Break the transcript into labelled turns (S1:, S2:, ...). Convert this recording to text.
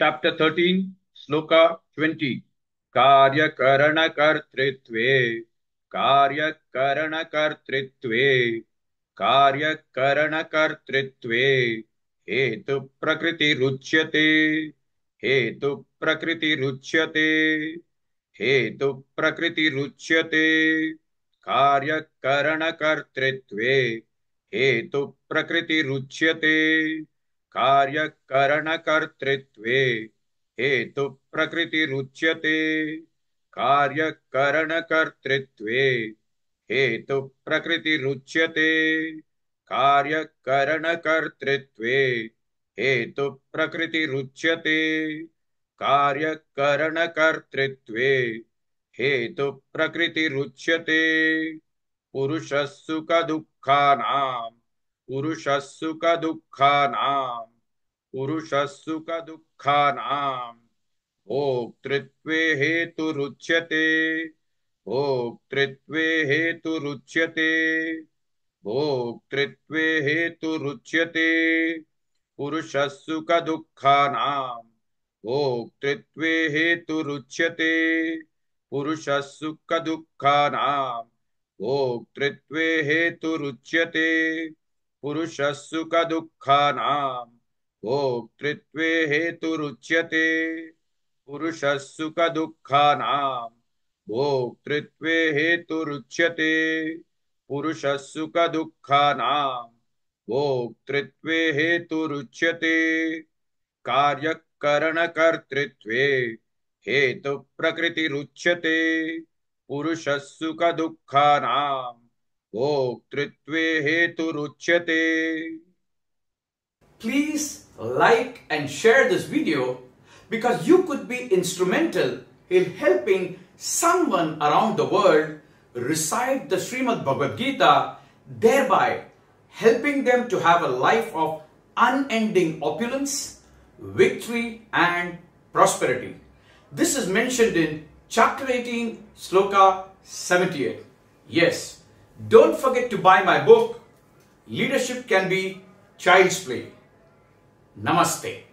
S1: Chapter 13, Sloka 20. Karyakaranakартृत्वे, Karyakaranakартृत्वे, Karyakaranakартृत्वे, Hetu Prakriti Ruchyate, Hetu Prakriti Ruchyate, Hetu Prakriti Ruchyate, Karyakaranakартृत्वे, Hetu Prakriti Ruchyate, कार्यकरणकर्तृत्वे हेतु प्रकृतिरुच्यते कार्यकरणकर्तृत्वे हेतु प्रकृतिरुच्यते कार्यकरणकर्तृत्वे हेतु प्रकृतिरुच्यते कार्यकरणकर्तृत्वे हेतु प्रकृतिरुच्यते पुरुषः सुखदुःखानां पुरुषः सुखदुःखानां भोक्तृत्वे हेतुरुच्यते भोक्तृत्वे हेतुरुच्यते भोक्तृत्वे हेतुरुच्यते पुरुषः सुखदुःखानां भोक्तृत्वे हेतुरुच्यते पुरुषः सुखदुःखानां भोक्तृत्वे हेतुरुच्यते पुरुषः सुखदुःखानां भोक्तृत्वे हेतुरुच्यते पुरुषः सुखदुःखानां भोक्तृत्वे हेतुरुच्यते पुरुषः सुखदुःखानां भोक्तृत्वे हेतुरुच्यते कार्यकरणकर्तृत्वे हेतु प्रकृतिरुच्यते पुरुषः सुखदुःखानां भोक्तृत्वे हेतुरुच्यते.
S2: Please like and share this video because you could be instrumental in helping someone around the world recite the Srimad Bhagavad Gita, thereby helping them to have a life of unending opulence, victory and prosperity. This is mentioned in chapter 18, sloka 78. Yes, don't forget to buy my book, Leadership Can Be Child's Play. Namaste.